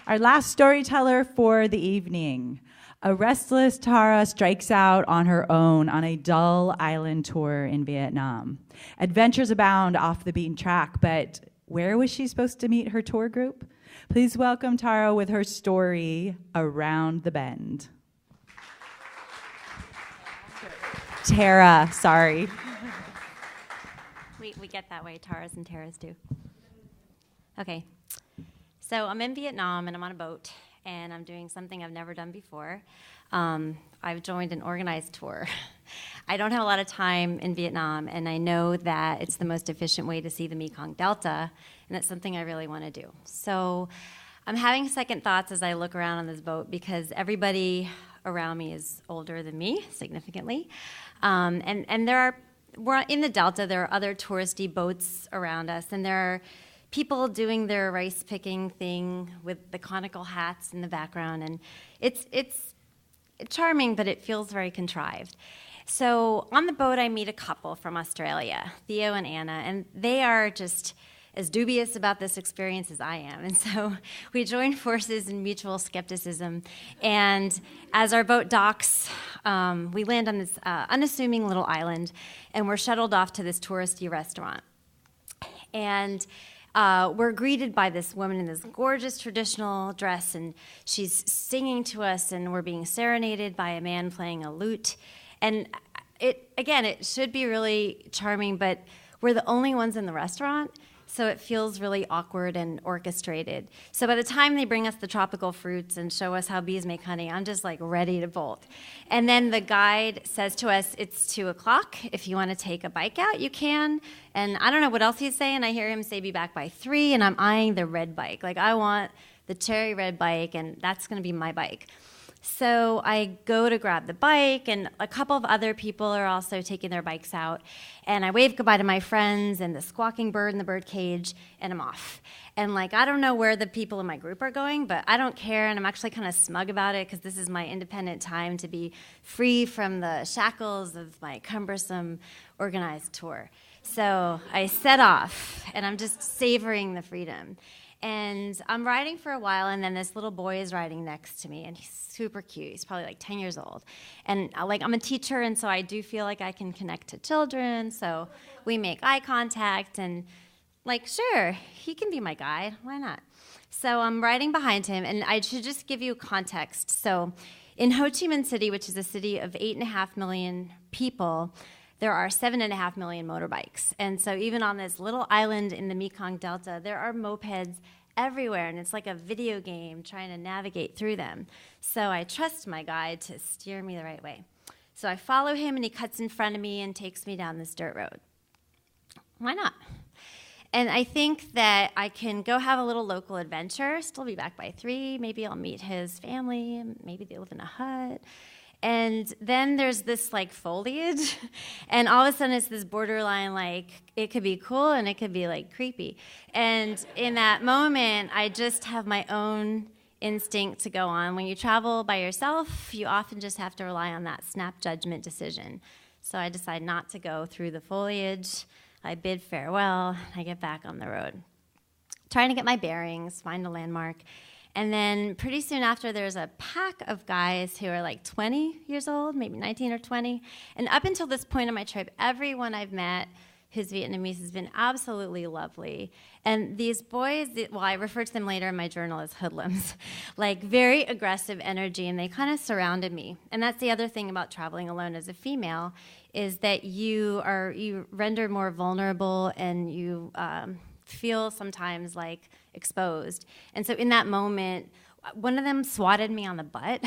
Our last storyteller for the evening. A restless Tara strikes out on her own on a dull island tour in Vietnam. Adventures abound off the beaten track, but where was she supposed to meet her tour group? Please welcome Tara with her story, Around the Bend. Tara, sorry. We get that way, Taras and Taras do. Okay, so I'm in Vietnam and I'm on a boat and I'm doing something I've never done before. I've joined an organized tour. I don't have a lot of time in Vietnam, and I know that it's the most efficient way to see the Mekong Delta, and it's something I really want to do. So I'm having second thoughts as I look around on this boat because everybody around me is older than me, significantly. And we're in the Delta, there are other touristy boats around us, and there are people doing their rice picking thing with the conical hats in the background, and it's charming, but it feels very contrived. So on the boat, I meet a couple from Australia, Theo and Anna, and they are just as dubious about this experience as I am. And so we join forces in mutual skepticism. And as our boat docks, we land on this unassuming little island, and we're shuttled off to this touristy restaurant. And we're greeted by this woman in this gorgeous traditional dress, and she's singing to us, and we're being serenaded by a man playing a lute. And it should be really charming, but we're the only ones in the restaurant, so it feels really awkward and orchestrated. So by the time they bring us the tropical fruits and show us how bees make honey, I'm just like ready to bolt. And then the guide says to us, it's 2:00. If you want to take a bike out, you can. And I don't know what else he's saying. I hear him say be back by 3, and I'm eyeing the red bike. Like, I want the cherry red bike, and that's going to be my bike. So I go to grab the bike, and a couple of other people are also taking their bikes out. And I wave goodbye to my friends and the squawking bird in the bird cage, and I'm off. And I don't know where the people in my group are going, but I don't care, and I'm actually kind of smug about it because this is my independent time to be free from the shackles of my cumbersome organized tour. So I set off, and I'm just savoring the freedom. And I'm riding for a while, and then this little boy is riding next to me, and he's super cute. He's probably 10 years old. And I'm a teacher, and so I do feel like I can connect to children. So we make eye contact, and sure, he can be my guide. Why not? So I'm riding behind him, and I should just give you context. So in Ho Chi Minh City, which is a city of 8.5 million people, there are 7.5 million motorbikes. And so even on this little island in the Mekong Delta, there are mopeds everywhere, and it's like a video game trying to navigate through them. So I trust my guide to steer me the right way. So I follow him, and he cuts in front of me and takes me down this dirt road. Why not? And I think that I can go have a little local adventure, still be back by 3, maybe I'll meet his family, maybe they live in a hut. And then there's this foliage, and all of a sudden it's this borderline, it could be cool and it could be creepy. And in that moment, I just have my own instinct to go on. When you travel by yourself, you often just have to rely on that snap judgment decision. So I decide not to go through the foliage. I bid farewell. I get back on the road, trying to get my bearings, find a landmark. And then pretty soon after, there's a pack of guys who are 20 years old, maybe 19 or 20. And up until this point in my trip, everyone I've met who's Vietnamese has been absolutely lovely. And these boys, I refer to them later in my journal as hoodlums, very aggressive energy, and they kind of surrounded me. And that's the other thing about traveling alone as a female, is that you render more vulnerable, and you feel sometimes exposed. And so in that moment, one of them swatted me on the butt.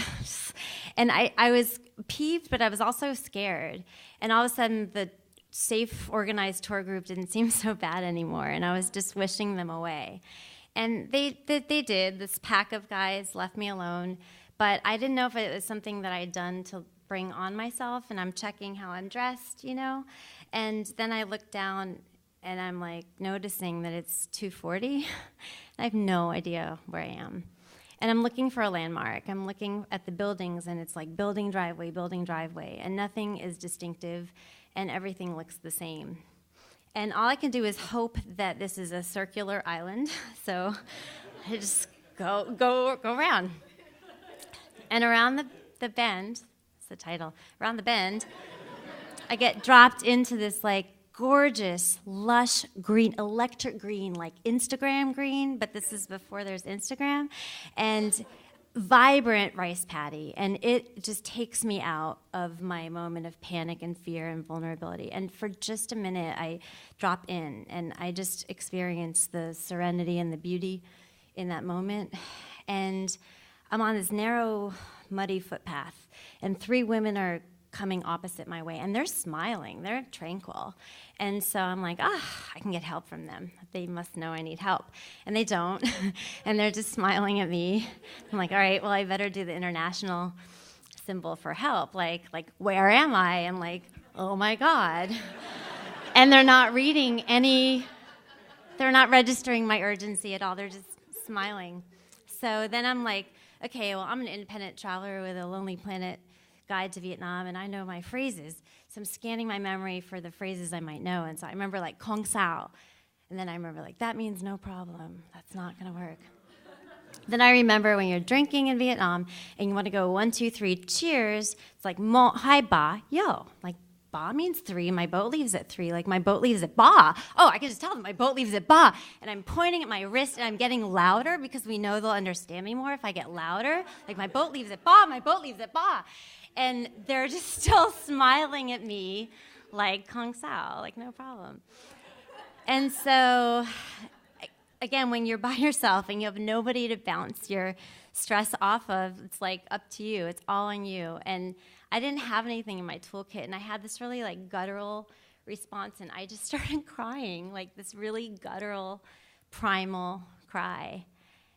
And I was peeved, but I was also scared. And all of a sudden, the safe, organized tour group didn't seem so bad anymore, and I was just wishing them away. And they did. This pack of guys left me alone, but I didn't know if it was something that I had done to bring on myself, and I'm checking how I'm dressed, And then I looked down, and I'm noticing that it's 2:40. I have no idea where I am. And I'm looking for a landmark. I'm looking at the buildings, and it's building, driveway, and nothing is distinctive, and everything looks the same. And all I can do is hope that this is a circular island. So I just go around. And around the bend, that's the title, around the bend, I get dropped into this like gorgeous, lush green, electric green, like Instagram green, but this is before there's Instagram, and vibrant rice paddy. And it just takes me out of my moment of panic and fear and vulnerability. And for just a minute, I drop in, and I just experience the serenity and the beauty in that moment. And I'm on this narrow, muddy footpath, and 3 women are coming opposite my way, and they're smiling, they're tranquil. And so I'm like, I can get help from them. They must know I need help. And they don't, and they're just smiling at me. I'm like, all right, well, I better do the international symbol for help, like where am I? And like, oh my God. And they're not reading they're not registering my urgency at all, they're just smiling. So then I'm like, okay, well, I'm an independent traveler with a Lonely Planet guide to Vietnam, and I know my phrases. So I'm scanning my memory for the phrases I might know. And so I remember like Kong Sao. And then I remember like, that means no problem. That's not going to work. Then I remember when you're drinking in Vietnam and you want to go 1, 2, 3, cheers. It's like mo hai ba yo. Like ba means 3. My boat leaves at 3. Like my boat leaves at ba. Oh, I can just tell them my boat leaves at ba. And I'm pointing at my wrist and I'm getting louder because we know they'll understand me more if I get louder. Like my boat leaves at ba. My boat leaves at ba. And they're just still smiling at me like Kong Sao, like no problem. And so, again, when you're by yourself and you have nobody to bounce your stress off of, it's like up to you. It's all on you. And I didn't have anything in my toolkit, and I had this really like guttural response, and I just started crying, like this really guttural, primal cry.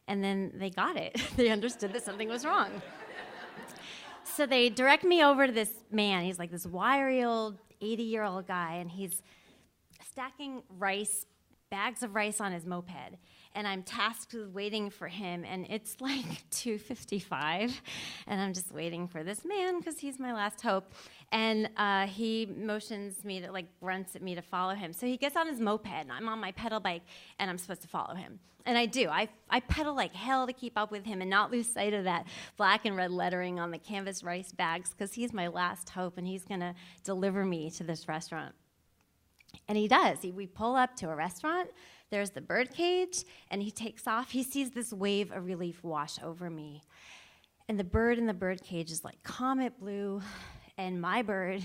And then they got it. They understood that something was wrong. So they direct me over to this man. He's like this wiry old 80-year-old guy, and he's stacking bags of rice on his moped. And I'm tasked with waiting for him, and it's like 2:55, and I'm just waiting for this man because he's my last hope. And he motions me to, like, grunts at me to follow him. So he gets on his moped, and I'm on my pedal bike, and I'm supposed to follow him. And I do. I pedal like hell to keep up with him and not lose sight of that black and red lettering on the canvas rice bags because he's my last hope, and he's going to deliver me to this restaurant. And he does. We pull up to a restaurant. There's the bird cage, and he takes off. He sees this wave of relief wash over me. And the bird in the bird cage is like comet blue, and my bird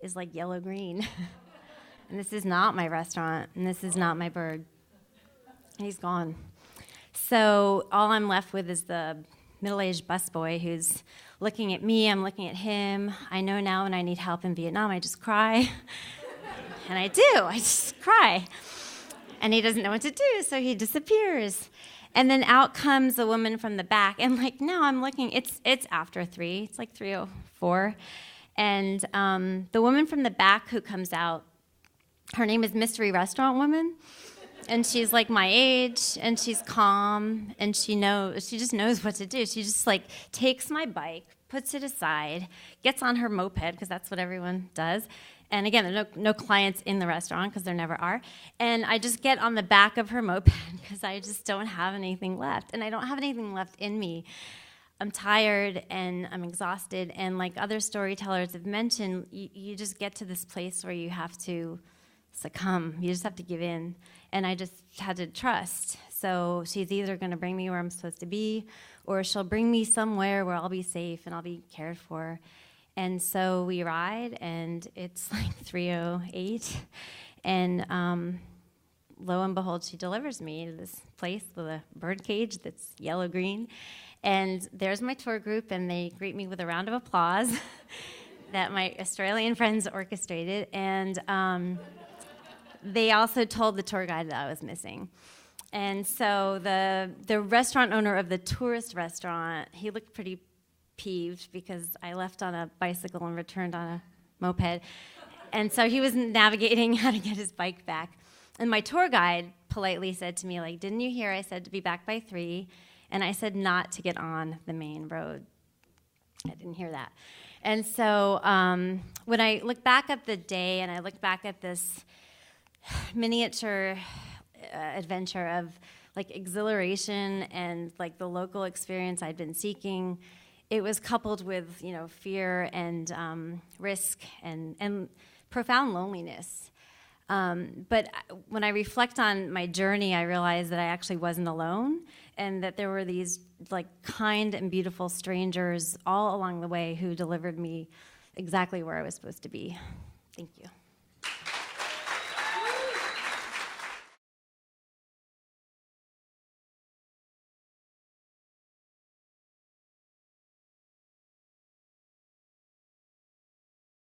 is like yellow-green. And this is not my restaurant, and this is not my bird. And he's gone. So all I'm left with is the middle-aged busboy who's looking at me. I'm looking at him. I know now when I need help in Vietnam, I just cry. And I do. I just cry. And he doesn't know what to do, so he disappears. And then out comes a woman from the back. And, like, now I'm looking. It's after 3. It's like 3:04. And the woman from the back who comes out, her name is Mystery Restaurant Woman. And she's like my age, and she's calm, and she just knows what to do. She just like takes my bike, puts it aside, gets on her moped, because that's what everyone does. And again, there are no clients in the restaurant, because there never are. And I just get on the back of her moped, because I just don't have anything left. And I don't have anything left in me. I'm tired, and I'm exhausted. And like other storytellers have mentioned, you just get to this place where you have to succumb. You just have to give in. And I just had to trust. So she's either going to bring me where I'm supposed to be, or she'll bring me somewhere where I'll be safe and I'll be cared for. And so we ride, and it's like 3:08. And lo and behold, she delivers me to this place with a bird cage that's yellow-green. And there's my tour group, and they greet me with a round of applause that my Australian friends orchestrated. And they also told the tour guide that I was missing. And so the restaurant owner of the tourist restaurant, he looked pretty peeved because I left on a bicycle and returned on a moped. And so he was navigating how to get his bike back. And my tour guide politely said to me, like, didn't you hear I said to be back by 3? And I said not to get on the main road. I didn't hear that. And so when I look back at the day and I look back at this miniature adventure of like exhilaration and like the local experience I'd been seeking. It was coupled with, fear and risk and profound loneliness. But when I reflect on my journey, I realized that I actually wasn't alone, and that there were these like kind and beautiful strangers all along the way who delivered me exactly where I was supposed to be. Thank you.